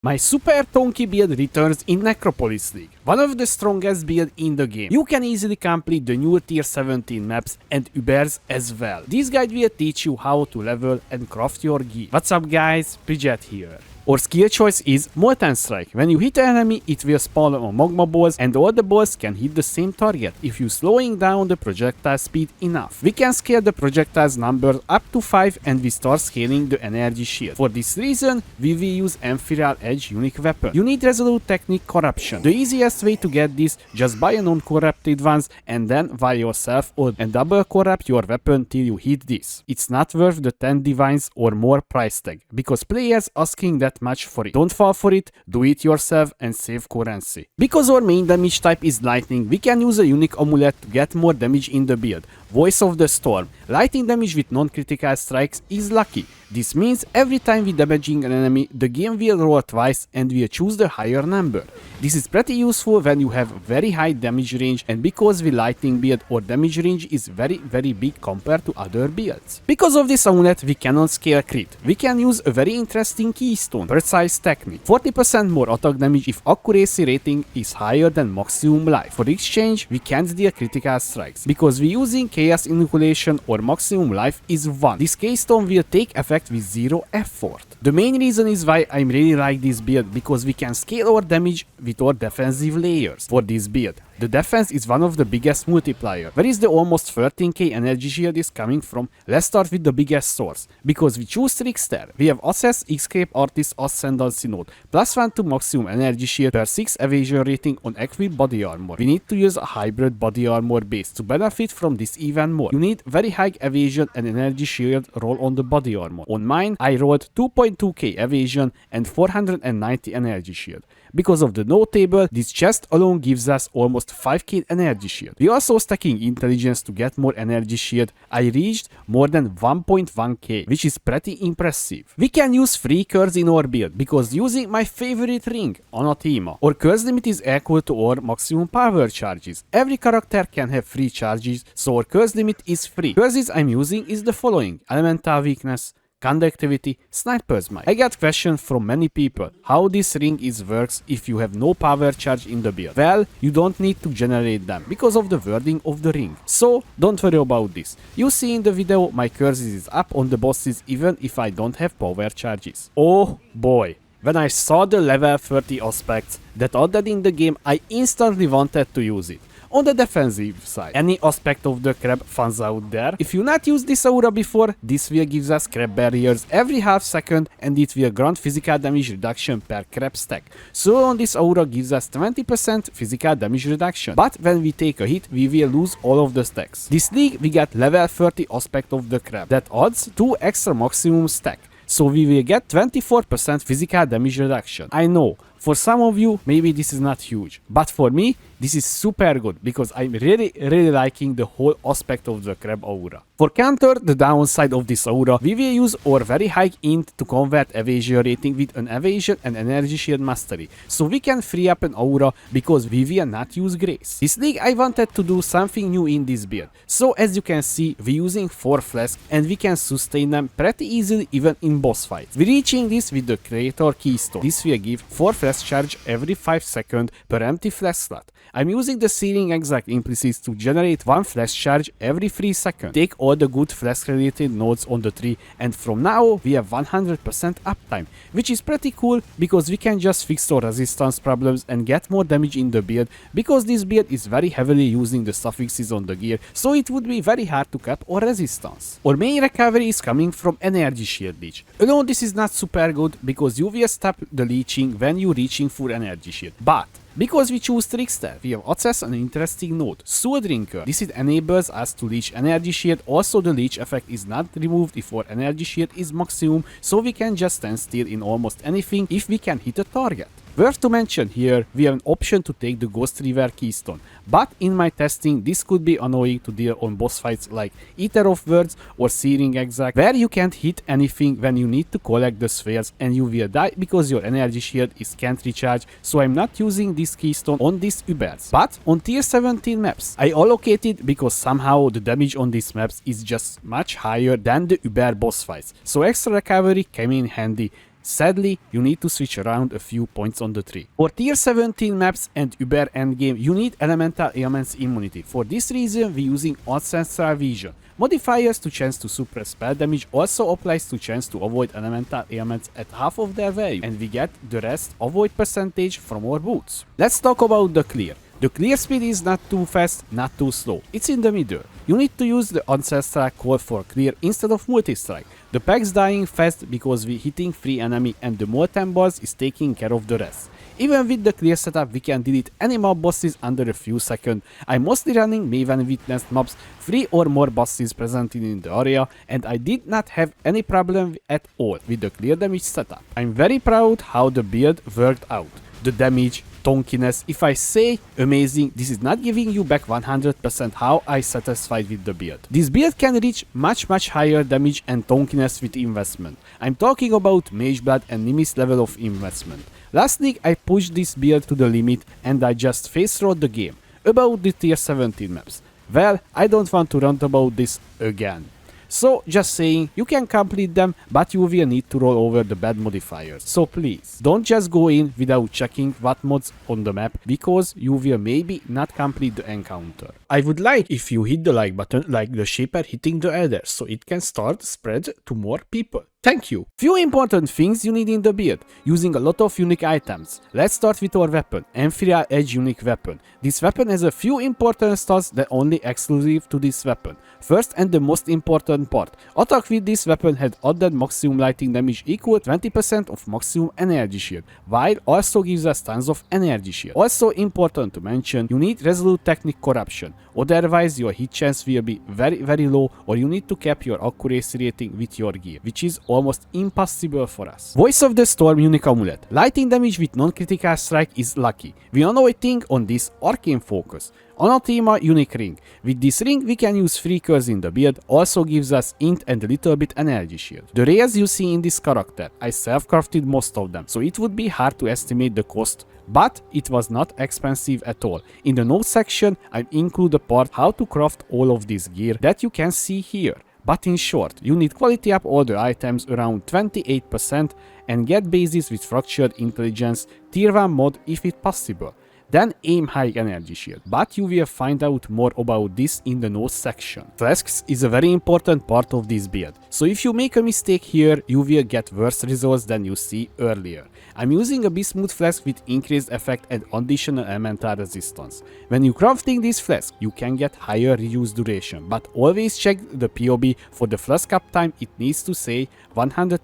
My super Tonki build returns in Necropolis League, one of the strongest builds in the game. You can easily complete the new tier 17 maps and Ubers as well. This guide will teach you how to level and craft your gear. What's up guys, Bridget here. Our skill choice is Molten Strike. When you hit an enemy, it will spawn on magma balls and all the balls can hit the same target if you slowing down the projectile speed enough. We can scale the projectiles number up to 5 and we start scaling the energy shield. For this reason, we will use Ephemeral Edge unique weapon. You need Resolute Technique Corruption. The easiest way to get this, just buy a non-corrupted ones and then buy yourself or and double corrupt your weapon till you hit this. It's not worth the 10 divines or more price tag, because players asking that much for it. Don't fall for it, do it yourself and save currency. Because our main damage type is lightning, we can use a unique amulet to get more damage in the build. Voice of the Storm. Lightning damage with non-critical strikes is lucky. This means every time we damaging an enemy, the game will roll twice and will choose the higher number. This is pretty useful when you have very high damage range, and because we lightning build, our damage range is very big compared to other builds. Because of this amulet, we cannot scale crit. We can use a very interesting keystone, Precise Technique. 40% more attack damage if accuracy rating is higher than maximum life. For exchange, we can't deal critical strikes. Because we're using Chaos Inoculation, or maximum life is 1. This keystone will take effect with 0 effort. The main reason is why I really like this build, because we can scale our damage with our defensive layers. For this build, the defense is one of the biggest multiplier. Where is the almost 13k energy shield is coming from? Let's start with the biggest source. Because we choose Trickster, we have Access, Escape Artist, Ascendancy Node, +1 to maximum energy shield per 6 evasion rating on equipped body armor. We need to use a hybrid body armor base to benefit from this even more. You need very high evasion and energy shield roll on the body armor. On mine, I rolled 2.2k evasion and 490 energy shield. Because of the node table, this chest alone gives us almost 5k energy shield. We also stacking intelligence to get more energy shield. I reached more than 1.1k, which is pretty impressive. We can use free curse in our build, because using my favorite ring, Anathema, our curse limit is equal to our maximum power charges. Every character can have free charges, so our curse limit is free. Curses I'm using is the following: Elemental Weakness, Conductivity, Sniper's Might. I got questions from many people how this ring works if you have no power charge in the build. Well, you don't need to generate them because of the wording of the ring. So don't worry about this. You see in the video my curses is up on the bosses even if I don't have power charges. Oh boy. When I saw the level 30 aspects that added in the game, I instantly wanted to use it. On the defensive side, any aspect of the crab fans out there, if you not use this aura before, this will give us crab barriers every half second and it will grant physical damage reduction per crab stack. So on this aura gives us 20% physical damage reduction, but when we take a hit, we will lose all of the stacks. This league we got level 30 aspect of the crab that adds 2 extra maximum stack. So we will get 24% physical damage reduction. I know, for some of you, maybe this is not huge, but for me, this is super good because I'm really liking the whole aspect of the crab aura. For counter the downside of this aura, we will use our very high int to convert evasion rating with an evasion and energy shield mastery, so we can free up an aura because we will not use grace. This league I wanted to do something new in this build, so as you can see, we're using 4 flasks and we can sustain them pretty easily even in boss fights. We're reaching this with the creator keystone. This will give 4 flask charge every 5 seconds per empty flask slot. I'm using the sealing exact implicits to generate 1 flask charge every 3 seconds. Take all the good flask related nodes on the tree, and from now we have 100% uptime, which is pretty cool because we can just fix our resistance problems and get more damage in the build, because this build is very heavily using the suffixes on the gear, so it would be very hard to cap our resistance. Our main recovery is coming from energy shield leech. Alone this is not super good because you will stop the leeching when you reaching for energy shield, but because we choose Trickster, we have access an interesting node, Soul Drinker. This enables us to leech energy shield. Also the leech effect is not removed if our energy shield is maximum, so we can just stand still in almost anything if we can hit a target. Worth to mention here, we have an option to take the Ghost River Keystone, but in my testing this could be annoying to deal on boss fights like Eater of Words or Searing Exact, where you can't hit anything when you need to collect the spheres and you will die because your energy shield can't recharge, so I'm not using this keystone on these Ubers. But on tier 17 maps, I allocated because somehow the damage on these maps is just much higher than the Uber boss fights, so extra recovery came in handy. Sadly, you need to switch around a few points on the tree. For tier 17 maps and Uber endgame, you need elemental ailments immunity. For this reason, we're using ancestral vision. Modifiers to chance to suppress spell damage also applies to chance to avoid elemental ailments at half of their value, and we get the rest avoid percentage from our boots. Let's talk about the clear. The clear speed is not too fast, not too slow. It's in the middle. You need to use the ancestral call for clear instead of multi-strike. The pack's dying fast because we're hitting free enemy and the Molten boss is taking care of the rest. Even with the clear setup, we can delete any mob bosses under a few seconds. I'm mostly running Maven witnessed mobs, 3 or more bosses presented in the area, and I did not have any problem at all with the clear damage setup. I'm very proud how the build worked out. The damage, tonkiness, if I say amazing, this is not giving you back 100% how I satisfied with the build. This build can reach much higher damage and tonkiness with investment. I'm talking about Mage Blood and Nimis level of investment. Last league I pushed this build to the limit and I just face rolled the game. About the tier 17 maps. Well, I don't want to rant about this again. So, just saying, you can complete them, but you will need to roll over the bad modifiers. So please, don't just go in without checking what mods on the map, because you will maybe not complete the encounter. I would like if you hit the like button like the shepherd hitting the elder, so it can start spread to more people. Thank you! Few important things you need in the build, using a lot of unique items. Let's start with our weapon, Ephemeral Edge unique weapon. This weapon has a few important stats that only exclusive to this weapon. First and the most important part, attack with this weapon had added maximum lighting damage equal 20% of maximum energy shield, while also gives us tons of energy shield. Also important to mention, you need resolute technique corruption, otherwise your hit chance will be very low, or you need to cap your accuracy rating with your gear, which is almost impossible for us. Voice of the Storm unique amulet. Lighting damage with non-critical strike is lucky. We are now waiting on this arcane focus. Anathema unique ring. With this ring we can use free curse in the build, also gives us int and a little bit energy shield. The rares you see in this character, I self-crafted most of them, so it would be hard to estimate the cost, but it was not expensive at all. In the notes section I include a part how to craft all of this gear that you can see here. But in short, you need quality up all the items around 28% and get bases with fractured intelligence, tier 1 mod if it's possible. Then aim high energy shield, but you will find out more about this in the notes section. Flasks is a very important part of this build, so if you make a mistake here, you will get worse results than you see earlier. I'm using a Bismuth flask with increased effect and additional elemental resistance. When you crafting this flask, you can get higher reuse duration, but always check the POB for the flask uptime. It needs to say 100%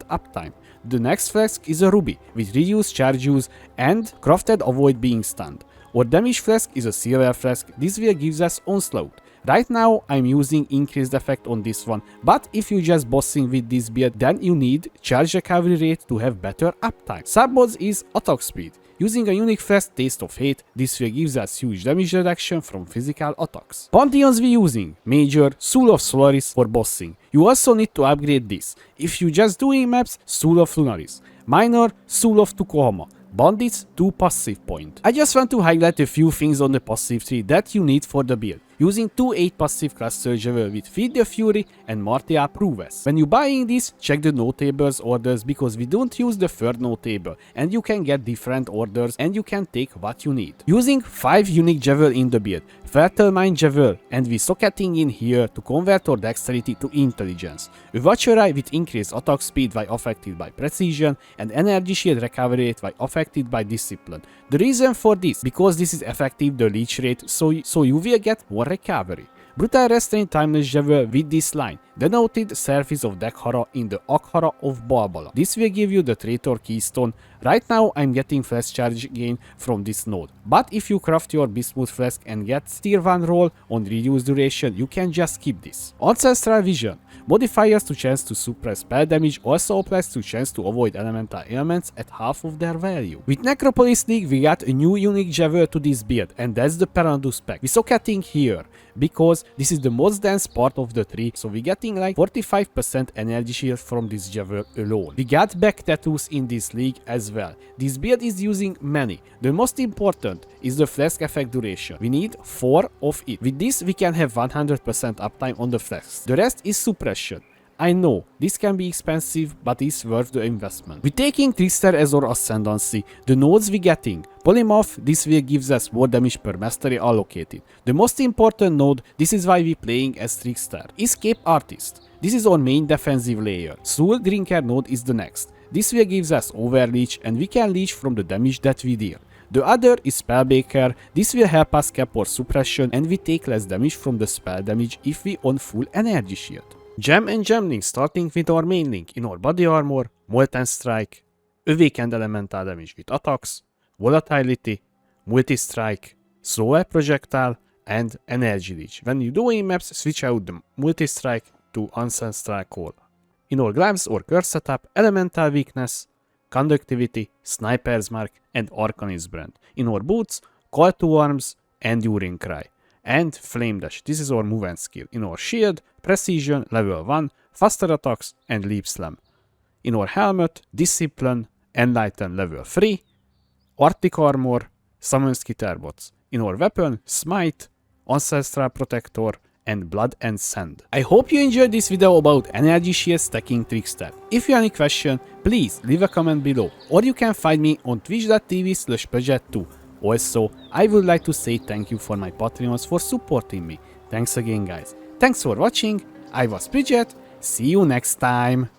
uptime. The next flask is a ruby with reduced charge use and crafted avoid being stunned. Our damage flask is a silver flask. This will gives us onslaught. Right now I'm using increased effect on this one, but if you just bossing with this build, then you need charge recovery rate to have better uptime. Submods is attack speed. Using a unique flask Taste of Hate, this will gives us huge damage reduction from physical attacks. Pantheons we using Major, Soul of Solaris for bossing. You also need to upgrade this. If you just doing maps, Soul of Lunaris. Minor, Soul of Tukohama. Bandits, 2 passive point. I just want to highlight a few things on the passive tree that you need for the build. Using 2 8 passive cluster jewel with Feed the Fury and Martial Prowess. When you buying this, check the notables orders because we don't use the third notable and you can get different orders and you can take what you need. Using 5 unique jewel in the build, Fertile Mind jewel, and we socketing in here to convert our dexterity to intelligence. A Watcher Eye with increased attack speed while affected by precision and energy shield recovery rate while affected by discipline. The reason for this, because this is effective the leech rate, so you will get more recovery. Brutal Restraint Timeless Jewel with this line, denoted surface of Dekhara in the Akhara of Balbala. This will give you the Traitor Keystone. Right now I'm getting flash charge gain from this node, but if you craft your Bismuth Flask and get tier 1 roll on reduced duration, you can just skip this. Ancestral Vision. Modifiers to chance to suppress spell damage also applies to chance to avoid elemental ailments at half of their value. With Necropolis League we got a new unique jewel to this build, and that's the Perandus pack. We're socketing here because this is the most dense part of the tree, so we're getting like 45% energy shield from this jewel alone. We got back tattoos in this league as well. This build is using many. The most important is the flask effect duration. We need 4 of it. With this we can have 100% uptime on the flasks. The rest is suppression. I know, this can be expensive, but it's worth the investment. With taking Trickster as our ascendancy, the nodes we getting. Polymorph, this will gives us more damage per mastery allocated. The most important node, this is why we playing as Trickster. Escape Artist. This is our main defensive layer. Soul Drinker node is the next. This will gives us overleech and we can leech from the damage that we deal. The other is Spellbreaker. This will help us cap our suppression and we take less damage from the spell damage if we on full energy shield. Gem and Gem link starting with our main link in our body armor, Molten Strike, Awakened Elemental damage with attacks, Volatility, Multi-Strike, Slower Projectile, and Energy Leech. When you do maps, switch out the Multi-Strike to Ancestral Call. In our gloves or curse setup, Elemental Weakness, Conductivity, Sniper's Mark, and Arcanist Brand. In our boots, Call to Arms, Enduring Cry, and Flame Dash. This is our movement skill. In our shield, Precision, level 1, Faster Attacks, and Leap Slam. In our helmet, Discipline, Enlighten, level 3, Arctic Armor, Summon Skitterbots. In our weapon, Smite, Ancestral Protector, and Blood and Sand. I hope you enjoyed this video about energy shield stacking Trickster. If you have any question, please leave a comment below, or you can find me on twitch.tv/Peugeot2. Also, I would like to say thank you for my Patreons for supporting me. Thanks again guys. Thanks for watching, I was Peugeot, see you next time.